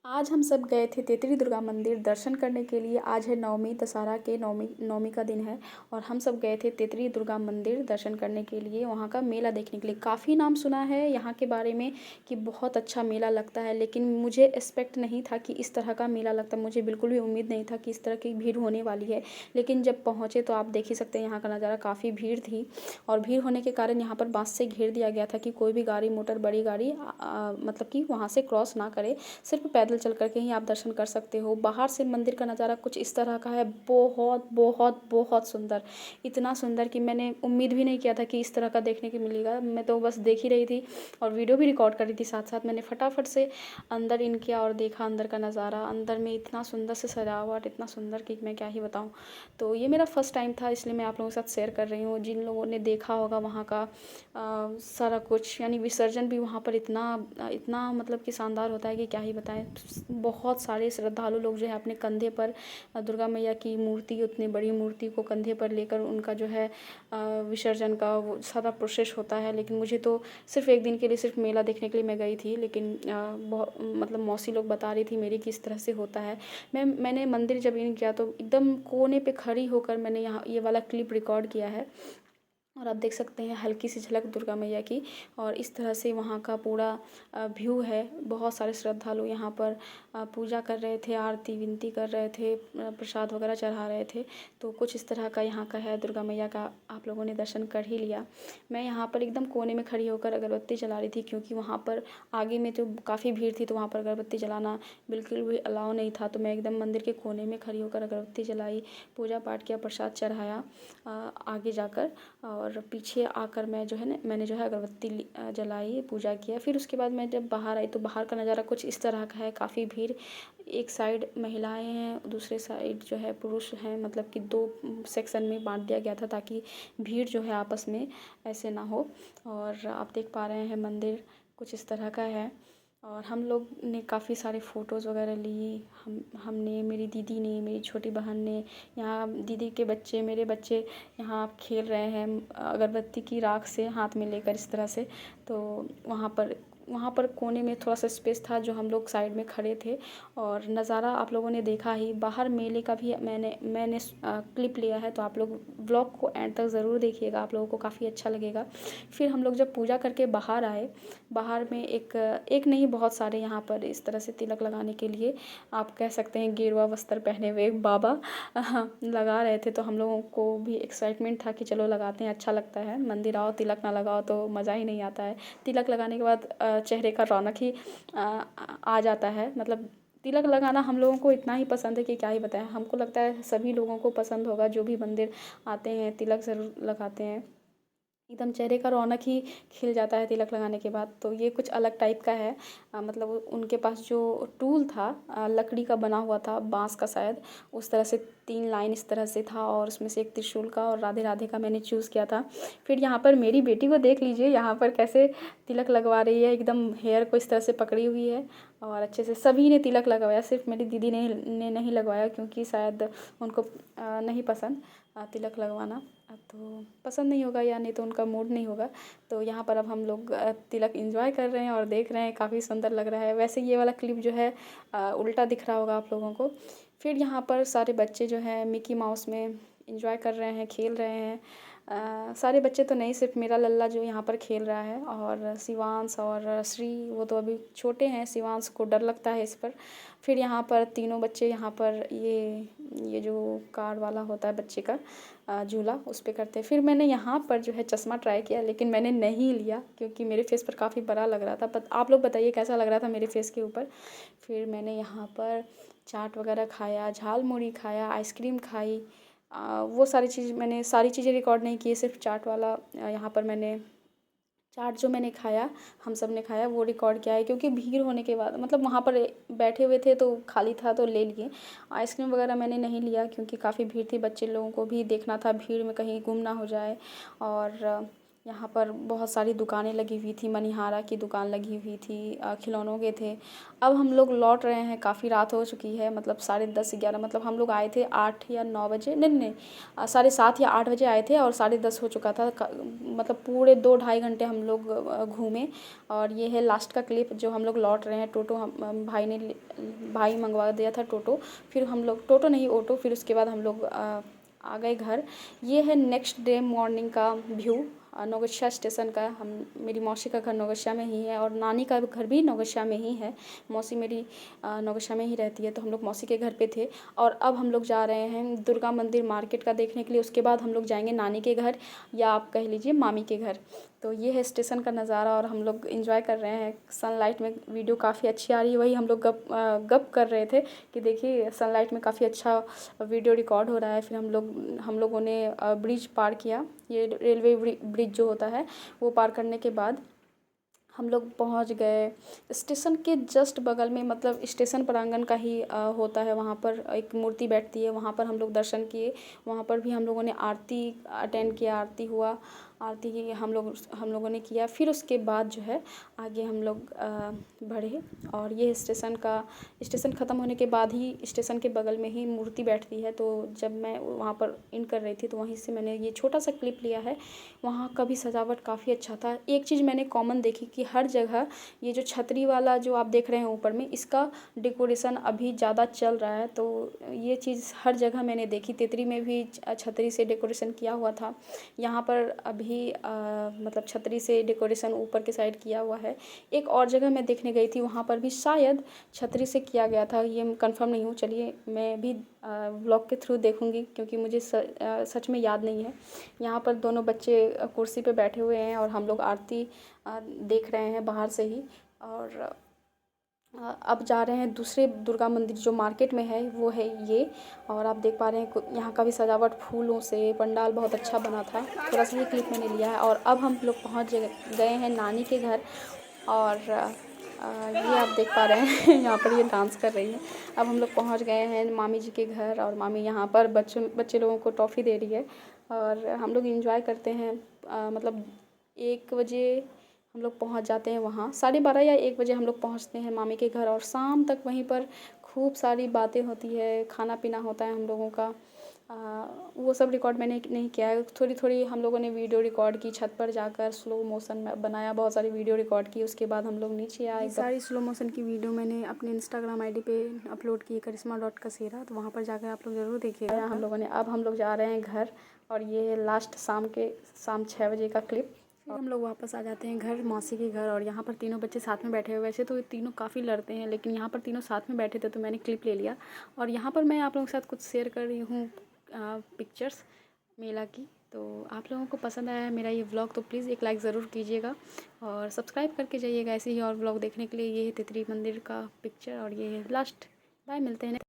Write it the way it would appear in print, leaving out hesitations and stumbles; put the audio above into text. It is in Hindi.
आज हम सब गए थे तेतरी दुर्गा मंदिर दर्शन करने के लिए। आज है नवमी, दशहरा के नवमी नवमी का दिन है और हम सब गए थे तेतरी दुर्गा मंदिर दर्शन करने के लिए, वहाँ का मेला देखने के लिए। काफ़ी नाम सुना है यहाँ के बारे में कि बहुत अच्छा मेला लगता है, लेकिन मुझे एक्सपेक्ट नहीं था कि इस तरह का मेला लगता है। मुझे बिल्कुल भी उम्मीद नहीं था कि इस तरह की भीड़ होने वाली है, लेकिन जब पहुँचे तो आप देख ही सकते हैं यहाँ का नज़ारा। काफ़ी भीड़ थी और भीड़ होने के कारण यहाँ पर बाँस से घेर दिया गया था कि कोई भी गाड़ी मोटर बड़ी गाड़ी मतलब कि वहाँ से क्रॉस ना करे। सिर्फ पैदल चल कर के ही आप दर्शन कर सकते हो। बाहर से मंदिर का नज़ारा कुछ इस तरह का है, बहुत बहुत बहुत सुंदर। इतना सुंदर कि मैंने उम्मीद भी नहीं किया था कि इस तरह का देखने को मिलेगा। मैं तो बस देख ही रही थी और वीडियो भी रिकॉर्ड कर रही थी साथ साथ। मैंने फटाफट से अंदर इन किया और देखा अंदर का नज़ारा। अंदर में इतना सुंदर से सजावट, इतना सुंदर कि मैं क्या ही बताऊँ। तो ये मेरा फर्स्ट टाइम था, इसलिए मैं आप लोगों के साथ शेयर कर रही हूँ। जिन लोगों ने देखा होगा वहाँ का सारा कुछ, यानी विसर्जन भी वहाँ पर इतना इतना मतलब कि शानदार होता है कि क्या ही बताएं। बहुत सारे श्रद्धालु लोग जो है अपने कंधे पर दुर्गा मैया की मूर्ति, उतनी बड़ी मूर्ति को कंधे पर लेकर उनका जो है विसर्जन का वो सारा प्रोसेस होता है। लेकिन मुझे तो सिर्फ एक दिन के लिए सिर्फ मेला देखने के लिए मैं गई थी, लेकिन बहुत मतलब मौसी लोग बता रही थी मेरी किस तरह से होता है। मैंने मंदिर जब इन किया तो एकदम कोने पे खड़ी होकर मैंने यहाँ ये वाला क्लिप रिकॉर्ड किया है और आप देख सकते हैं हल्की सी झलक दुर्गा मैया की। और इस तरह से वहाँ का पूरा व्यू है। बहुत सारे श्रद्धालु यहाँ पर पूजा कर रहे थे, आरती विनती कर रहे थे, प्रसाद वगैरह चढ़ा रहे थे। तो कुछ इस तरह का यहाँ का है दुर्गा मैया का। आप लोगों ने दर्शन कर ही लिया। मैं यहाँ पर एकदम कोने में खड़ी होकर अगरबत्ती जला रही थी, क्योंकि वहाँ पर आगे में तो काफ़ी भीड़ थी, तो वहाँ पर अगरबत्ती जलाना बिल्कुल भी अलाउ नहीं था। तो मैं एकदम मंदिर के कोने में खड़ी होकर अगरबत्ती जलाई, पूजा पाठ किया, प्रसाद चढ़ाया आगे जाकर। और पीछे आकर मैं जो है ना मैंने जो है अगरबत्ती जलाई, पूजा किया। फिर उसके बाद मैं जब बाहर आई तो बाहर का नज़ारा कुछ इस तरह का है। काफ़ी भीड़, एक साइड महिलाएं हैं, दूसरे साइड जो है पुरुष हैं। मतलब कि दो सेक्शन में बांट दिया गया था ताकि भीड़ जो है आपस में ऐसे ना हो। और आप देख पा रहे हैं मंदिर कुछ इस तरह का है। और हम लोग ने काफ़ी सारे फ़ोटोज़ वगैरह ली। हमने, मेरी दीदी ने, मेरी छोटी बहन ने, यहाँ दीदी के बच्चे, मेरे बच्चे यहाँ खेल रहे हैं अगरबत्ती की राख से हाथ में लेकर इस तरह से। तो वहाँ पर कोने में थोड़ा सा स्पेस था जो हम लोग साइड में खड़े थे। और नज़ारा आप लोगों ने देखा ही। बाहर मेले का भी मैंने क्लिप लिया है, तो आप लोग ब्लॉग को एंड तक ज़रूर देखिएगा, आप लोगों को काफ़ी अच्छा लगेगा। फिर हम लोग जब पूजा करके बाहर आए, बाहर में एक नहीं बहुत सारे यहाँ पर इस तरह से तिलक लगाने के लिए, आप कह सकते हैं गेरुआ वस्त्र पहने हुए एक बाबा लगा रहे थे। तो हम लोगों को भी एक्साइटमेंट था कि चलो लगाते हैं, अच्छा लगता है। मंदिर आओ तिलक ना लगाओ तो मज़ा ही नहीं आता है। तिलक लगाने के बाद चेहरे का रौनक ही आ जाता है। मतलब तिलक लगाना हम लोगों को इतना ही पसंद है कि क्या ही बताएं। हमको लगता है सभी लोगों को पसंद होगा, जो भी मंदिर आते हैं तिलक ज़रूर लगाते हैं। एकदम चेहरे का रौनक ही खिल जाता है तिलक लगाने के बाद। तो ये कुछ अलग टाइप का है। मतलब उनके पास जो टूल था लकड़ी का बना हुआ था, बांस का शायद, उस तरह से 3 लाइन इस तरह से था और उसमें से एक त्रिशूल का और राधे राधे का मैंने चूज़ किया था। फिर यहाँ पर मेरी बेटी को देख लीजिए, यहाँ पर कैसे तिलक लगवा रही है। एकदम हेयर को इस तरह से पकड़ी हुई है और अच्छे से सभी ने तिलक लगवाया। सिर्फ मेरी दीदी ने नहीं लगवाया, क्योंकि शायद उनको नहीं पसंद तिलक लगवाना। तो पसंद नहीं होगा या नहीं तो उनका मूड नहीं होगा। तो यहाँ पर अब हम लोग तिलक एंजॉय कर रहे हैं और देख रहे हैं, काफ़ी सुंदर लग रहा है। वैसे ये वाला क्लिप जो है उल्टा दिख रहा होगा आप लोगों को। फिर यहाँ पर सारे बच्चे जो हैं मिकी माउस में एंजॉय कर रहे हैं, खेल रहे हैं। सारे बच्चे तो नहीं, सिर्फ मेरा लल्ला जो यहाँ पर खेल रहा है, और शिवांश और श्री वो तो अभी छोटे हैं। शिवांश को डर लगता है इस पर। फिर यहाँ पर तीनों बच्चे यहाँ पर ये जो कार वाला होता है बच्चे का झूला, उस पे करते हैं। फिर मैंने यहाँ पर जो है चश्मा ट्राई किया, लेकिन मैंने नहीं लिया क्योंकि मेरे फेस पर काफ़ी बड़ा लग रहा था। बट आप लोग बताइए कैसा लग रहा था मेरे फेस के ऊपर। फिर मैंने यहाँ पर चाट वगैरह खाया, झाल मुड़ी खाया, आइसक्रीम खाई। वो सारी चीज़ें रिकॉर्ड नहीं की, सिर्फ चाट वाला यहाँ पर मैंने चाट जो मैंने खाया, हम सब ने खाया, वो रिकॉर्ड किया है। क्योंकि भीड़ होने के बाद मतलब वहाँ पर बैठे हुए थे तो खाली था तो ले लिए। आइसक्रीम वगैरह मैंने नहीं लिया क्योंकि काफ़ी भीड़ थी, बच्चे लोगों को भी देखना था भीड़ में कहीं गुम ना हो जाए। और यहाँ पर बहुत सारी दुकानें लगी हुई थी, मनिहारा की दुकान लगी हुई थी, खिलौनों के थे। अब हम लोग लौट रहे हैं, काफ़ी रात हो चुकी है, मतलब 10:30-11, मतलब हम लोग आए थे 8 या 9 बजे, नहीं नहीं 7:30 या 8 बजे आए थे और 10:30 हो चुका था। मतलब पूरे 2-2.5 घंटे हम लोग घूमे। और ये है लास्ट का क्लिप जो हम लोग लौट रहे हैं। टोटो भाई मंगवा दिया था टोटो, फिर हम लोग टोटो नहीं ऑटो, फिर उसके बाद हम लोग आ गए घर। ये है नेक्स्ट डे मॉर्निंग का व्यू नौगछिया स्टेशन का। मेरी मौसी का घर नौगछिया में ही है और नानी का घर भी नौगछिया में ही है। मौसी मेरी नौगछिया में ही रहती है, तो हम लोग मौसी के घर पे थे। और अब हम लोग जा रहे हैं दुर्गा मंदिर मार्केट का देखने के लिए। उसके बाद हम लोग जाएंगे नानी के घर, या आप कह लीजिए मामी के घर। तो ये है स्टेशन का नज़ारा और हम लोग इंजॉय कर रहे हैं सनलाइट में। वीडियो काफ़ी अच्छी आ रही है, वही हम लोग गप कर रहे थे कि देखिए सनलाइट में काफ़ी अच्छा वीडियो रिकॉर्ड हो रहा है। फिर हम लोगों ने ब्रिज पार किया, ये रेलवे ब्रिज जो होता है वो पार करने के बाद हम लोग पहुंच गए स्टेशन के जस्ट बगल में। मतलब स्टेशन प्रांगण का ही होता है, वहाँ पर एक मूर्ति बैठती है, वहाँ पर हम लोग दर्शन किए। वहाँ पर भी हम लोगों ने आरती अटेंड किया, आरती हुआ, आरती की हम लोगों ने किया। फिर उसके बाद जो है आगे हम लोग बढ़े। और ये स्टेशन ख़त्म होने के बाद ही स्टेशन के बगल में ही मूर्ति बैठती है। तो जब मैं वहाँ पर इन कर रही थी तो वहीं से मैंने ये छोटा सा क्लिप लिया है। वहाँ का भी सजावट काफ़ी अच्छा था। एक चीज़ मैंने कॉमन देखी कि हर जगह ये जो छतरी वाला जो आप देख रहे हैं ऊपर में, इसका डेकोरेशन अभी ज़्यादा चल रहा है। तो ये चीज़ हर जगह मैंने देखी। तितरी में भी छतरी से डेकोरेशन किया हुआ था। यहाँ पर अभी मतलब छतरी से डेकोरेशन ऊपर के साइड किया हुआ है। एक और जगह मैं देखने गई थी, वहाँ पर भी शायद छतरी से किया गया था, ये मैं कंफर्म नहीं हूँ। चलिए मैं भी व्लॉग के थ्रू देखूँगी क्योंकि मुझे सच में याद नहीं है। यहाँ पर दोनों बच्चे कुर्सी पे बैठे हुए हैं और हम लोग आरती देख रहे हैं बाहर से ही। और अब जा रहे हैं दूसरे दुर्गा मंदिर जो मार्केट में है, वो है ये। और आप देख पा रहे हैं यहाँ का भी सजावट फूलों से, पंडाल बहुत अच्छा बना था। थोड़ा सा ये क्लिप मैंने लिया है। और अब हम लोग पहुँच गए हैं नानी के घर। और ये आप देख पा रहे हैं यहाँ पर ये डांस कर रही है। अब हम लोग पहुँच गए हैं मामी जी के घर और मामी यहाँ पर बच्चे लोगों को टॉफ़ी दे रही है। और हम लोग इंजॉय करते हैं। मतलब 1 बजे हम लोग पहुंच जाते हैं वहाँ, 12:30 या 1 बजे हम लोग पहुंचते हैं मामी के घर। और शाम तक वहीं पर खूब सारी बातें होती है, खाना पीना होता है हम लोगों का। वो सब रिकॉर्ड मैंने नहीं किया है। थोड़ी थोड़ी हम लोगों ने वीडियो रिकॉर्ड की, छत पर जाकर स्लो मोशन में बनाया, बहुत सारी वीडियो रिकॉर्ड की। उसके बाद हम लोग नीचे आए। सारी स्लो मोशन की वीडियो मैंने अपने इंस्टाग्राम आईडी पे अपलोड की, करिश्मा.कसेरा, तो वहाँ पर जाकर आप लोग ज़रूर देखिएगा। हम लोगों ने अब हम लोग जा रहे हैं घर। और ये है लास्ट शाम 6 बजे का क्लिप। फिर हम लोग वापस आ जाते हैं घर, मौसी के घर। और यहाँ पर तीनों बच्चे साथ में बैठे हुए। वैसे तो ये तीनों काफ़ी लड़ते हैं, लेकिन यहाँ पर तीनों साथ में बैठे थे तो मैंने क्लिप ले लिया। और यहाँ पर मैं आप लोगों के साथ कुछ शेयर कर रही हूँ पिक्चर्स मेला की। तो आप लोगों को पसंद आया है मेरा ये व्लॉग तो प्लीज़ एक लाइक ज़रूर कीजिएगा और सब्सक्राइब करके जाइएगा ऐसे ही और व्लॉग देखने के लिए। ये है तितरी मंदिर का पिक्चर और ये है लास्ट। बाय, मिलते हैं।